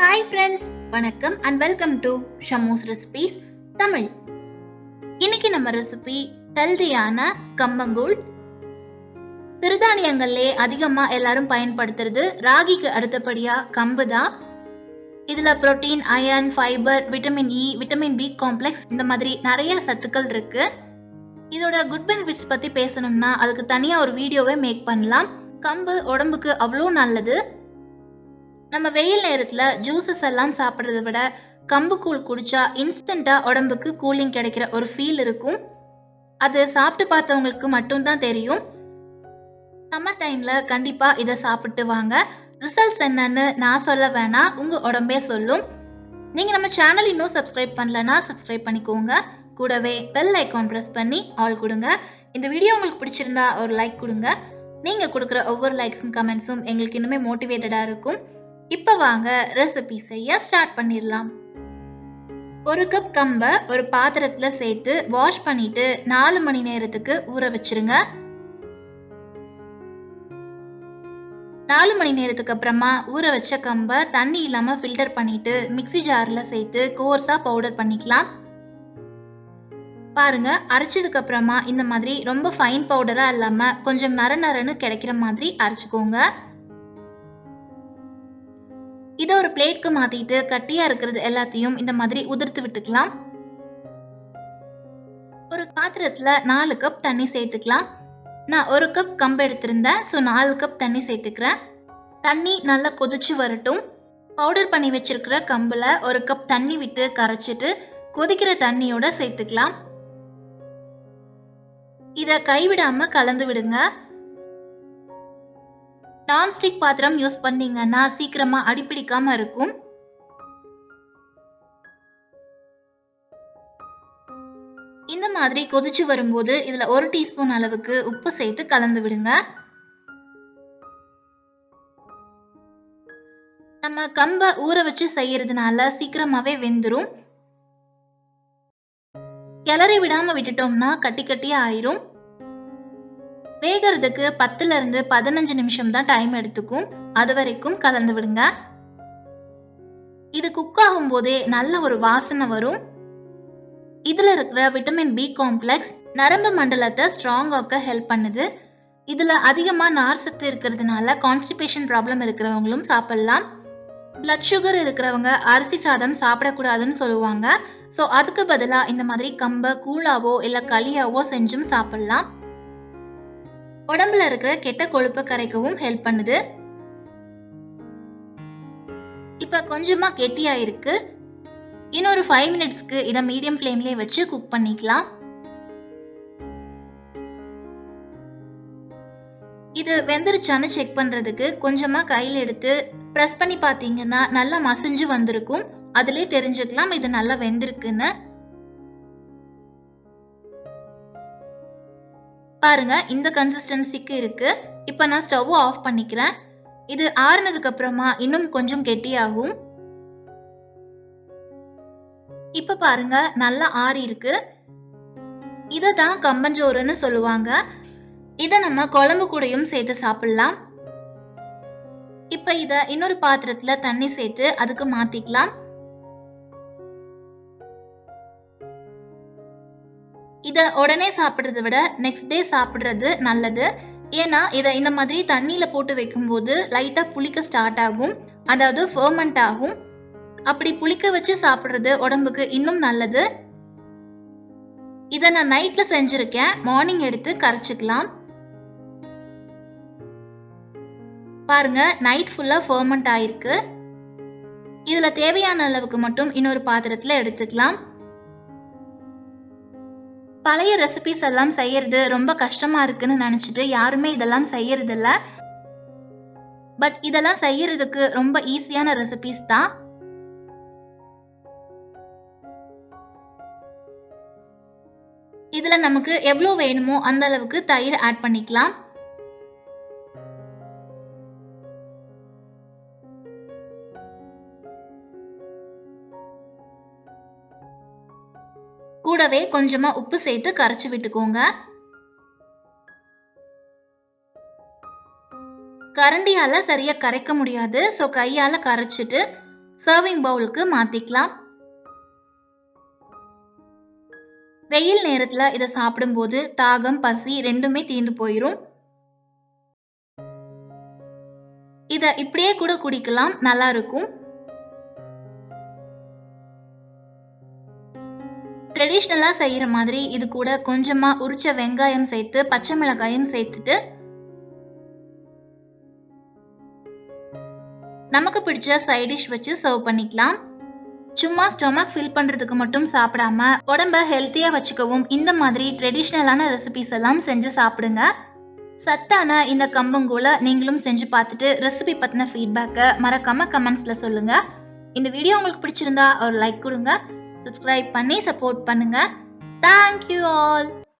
Hi friends, வணக்கம் and welcome to Shamu's recipes Tamil. இன்னைக்கு நம்ம ரெசிபி ஹெல்தியான கம்பங்கூழ். சிறுதானியங்கள்லே அதிகமா எல்லாரும் பயன்படுத்துறது ராகிக்கு அடுத்தபடியா கம்பு தான். இதுல protein, iron, fibre, vitamin E, vitamin B complex இந்த மாதிரி நிறைய சத்துக்கள் இருக்கு. இதோட குட் பெனிஃபிட்ஸ் பத்தி பேசணும்னா அதுக்கு தனியா ஒரு வீடியோவே மேக் பண்ணலாம். கம்பு உடம்புக்கு அவ்வளோ நல்லது. நம்ம வெயில் நேரத்துல ஜூஸஸ் எல்லாம் சாப்பிட்றத விட கம்பு கூழ் குடிச்சா இன்ஸ்டண்டா உடம்புக்கு கூலிங் கிடைக்கிற ஒரு ஃபீல் இருக்கும். அது சாப்பிட்டு பார்த்தவங்களுக்கு மட்டும்தான் தெரியும். சம்மர் டைம்ல கண்டிப்பா இதை சாப்பிட்டு வாங்க. ரிசல்ட்ஸ் என்னன்னு நான் சொல்ல வேணாம், உங்க உடம்பே சொல்லும். நீங்க நம்ம சேனல் இன்னும் சப்ஸ்கிரைப் பண்ணலன்னா சப்ஸ்கிரைப் பண்ணிக்கோங்க. கூடவே பெல் ஐகான் பிரஸ் பண்ணி ஆல் கொடுங்க. இந்த வீடியோ உங்களுக்கு பிடிச்சிருந்தா ஒரு லைக் கொடுங்க. நீங்க கொடுக்குற ஒவ்வொரு லைக்ஸும் கமெண்ட்ஸும் எங்களுக்கு இன்னுமே மோட்டிவேட்டடா இருக்கும். இப்ப வாங்க ரெசிபி செய்ய ஸ்டார்ட் பண்ணிடலாம். ஒரு கப் கம்பை ஒரு பாத்திரத்துல சேர்த்து வாஷ் பண்ணிட்டு 4 மணி நேரத்துக்கு ஊற வச்சிருங்க. 4 மணி நேரத்துக்கு அப்புறமா ஊற வச்ச கம்பை தண்ணி இல்லாம ஃபில்டர் பண்ணிட்டு மிக்ஸி ஜார்ல சேர்த்து கோர்ஸா பவுடர் பண்ணிக்கலாம். பாருங்க, அரைச்சதுக்கு அப்புறமா இந்த மாதிரி ரொம்ப ஃபைன் பவுடரா இல்லாம கொஞ்சம் நர நரன்னு கிடைக்கிற மாதிரி அரைச்சுக்கோங்க. இதை ஒரு பிளேட்க்கு மாத்திட்டு கட்டியா இருக்கிறது எல்லாத்தையும் இந்த மாதிரி உதிர்த்து விட்டுக்கலாம். ஒரு பாத்திரத்துல 4 கப் தண்ணி சேர்த்துக்கலாம். நான் 1 கப் கம்பு எடுத்திருந்தேன், ஸோ 4 கப் தண்ணி சேர்த்துக்கிறேன். தண்ணி நல்லா கொதிச்சு வரட்டும். பவுடர் பண்ணி வச்சிருக்கிற கம்புல 1 கப் தண்ணி விட்டு கரைச்சிட்டு கொதிக்கிற தண்ணியோட சேர்த்துக்கலாம். இதை கைவிடாம கலந்து விடுங்க. நான்ஸ்டிக் பாத்திரம் யூஸ் பண்ணீங்கன்னா சீக்கிரமா அடிப்பிடிக்காம இருக்கும். இந்த மாதிரி கொதிச்சு வரும்போது இதுல 1 டீஸ்பூன் அளவுக்கு உப்பு சேர்த்து கலந்து விடுங்க. நம்ம கம்பை ஊற வச்சு செய்யறதுனால சீக்கிரமாவே வெந்துரும். கிளறி விடாம விட்டுட்டோம்னா கட்டி கட்டியா ஆயிரும். வேகிறதுக்கு 10ல இருந்து 15 நிமிஷம் தான் டைம் எடுத்துக்கும். அது வரைக்கும் கலந்து விடுங்க. இது குக் ஆகும் போதே நல்ல ஒரு வாசனை வரும். இதுல இருக்கிற விட்டமின் பி காம்ப்ளெக்ஸ் நரம்பு மண்டலத்தை ஸ்ட்ராங் ஆக்க ஹெல்ப் பண்ணுது. இதுல அதிகமா நார் சத்து இருக்கிறதுனால கான்ஸ்டிபேஷன் ப்ராப்ளம் இருக்கிறவங்களும் சாப்பிடலாம். பிளட் சுகர் இருக்கிறவங்க அரிசி சாதம் சாப்பிடக்கூடாதுன்னு சொல்லுவாங்க. ஸோ அதுக்கு பதிலாக இந்த மாதிரி கம்பை கூழாவோ இல்லை களியாவோ செஞ்சும் சாப்பிடலாம். உடம்புல இருக்கிற கெட்ட கொழுப்பை கரைக்கவும் ஹெல்ப் பண்ணுது. இப்ப கொஞ்சமா கெட்டியா இருக்கு. இன்னொரு 5 மினிட்ஸ்க்கு இதை மீடியம் ஃப்ளேம்லயே வச்சு குக் பண்ணிக்கலாம். இது வெந்துருச்சான்னு செக் பண்றதுக்கு கொஞ்சமா கையில எடுத்து பிரஸ் பண்ணி பார்த்தீங்கன்னா நல்லா மசிஞ்சு வந்திருக்கும். அதிலே தெரிஞ்சுக்கலாம் இது நல்லா வெந்திருக்குன்னு. பாருங்க, இந்த கன்சிஸ்டன்சிக்கு இருக்கு. இப்ப நான் ஸ்டவ் ஆஃப் பண்ணிக்கிறேன். இது ஆறுனதுக்கு அப்புறமா இன்னும் கொஞ்சம் கெட்டியாகும். இப்ப பாருங்க, நல்லா ஆறி இருக்கு. இதை தான் கம்பஞ்சோறுன்னு சொல்லுவாங்க. இதை நம்ம குழம்பு கூடயும் சேர்த்து சாப்பிடலாம். இப்ப இதை இன்னொரு பாத்திரத்துல தண்ணி சேர்த்து அதுக்கு மாத்திக்கலாம். இதை உடனே சாப்பிட்றதை விட நெக்ஸ்ட் டே சாப்பிட்றது நல்லது. ஏன்னா இதை இந்த மாதிரி தண்ணியில போட்டு வைக்கும்போது லைட்டா புளிக்க ஸ்டார்ட் ஆகும், அதாவது ஃபெர்மெண்ட் ஆகும். அப்படி புளிக்க வச்சு சாப்பிட்றது உடம்புக்கு இன்னும் நல்லது. இதை நான் நைட்ல செஞ்சிருக்கேன். மார்னிங் எடுத்து கரைச்சிக்கலாம். பாருங்க, நைட் ஃபுல்லா ஃபெர்மெண்ட் ஆயிருக்கு. இதுல தேவையான அளவுக்கு மட்டும் இன்னொரு பாத்திரத்துல எடுத்துக்கலாம். பழைய ரெசிபிஸ் எல்லாம் செய்யறது ரொம்ப கஷ்டமா இருக்குன்னு நினைச்சிட்டு யாருமே இதெல்லாம் செய்யறது இல்ல. பட் இதெல்லாம் செய்யறதுக்கு ரொம்ப ஈஸியான ரெசிபிஸ் தான். இதுல நமக்கு எவ்வளவு வேணுமோ அந்த அளவுக்கு தயிர் ஆட் பண்ணிக்கலாம். கூடவே கொஞ்சமா உப்பு சேர்த்து கரைச்சு விட்டுக்கோங்க. கரண்டியால சரியா கரைக்க முடியாது, ஸோ கையால கரைச்சிட்டு சர்விங் பவுலுக்கு மாத்திக்கலாம். வெயில் நேரத்துல இதை சாப்பிடும்போது தாகம், பசி ரெண்டுமே தீர்ந்து போயிரும். இதை இப்படியே கூட குடிக்கலாம், நல்லா இருக்கும். ட்ரெடிஷ்னலா செய்யற மாதிரி இது கூட கொஞ்சமா உரிச்ச வெங்காயம் சேர்த்து பச்சை மிளகாயும் சேர்த்துட்டு நமக்கு பிடிச்ச சைட் டிஷ் வச்சு சர்வ் பண்ணிக்கலாம். சும்மா ஸ்டொமக் ஃபில் பண்றதுக்கு மட்டும் சாப்பிடாம உடம்ப ஹெல்த்தியா வச்சுக்கவும் இந்த மாதிரி ட்ரெடிஷ்னலான ரெசிபிஸ் எல்லாம் செஞ்சு சாப்பிடுங்க. சத்தான இந்த கம்பங்கூழ நீங்களும் செஞ்சு பார்த்துட்டு ரெசிபி பத்தின ஃபீட்பேக்கை மறக்காம கமெண்ட்ஸ்ல சொல்லுங்க. இந்த வீடியோ உங்களுக்கு பிடிச்சிருந்தா ஒரு லைக் கொடுங்க, சப்ஸ்கிரைப் பண்ணி சப்போர்ட் பண்ணுங்க. Thank you all.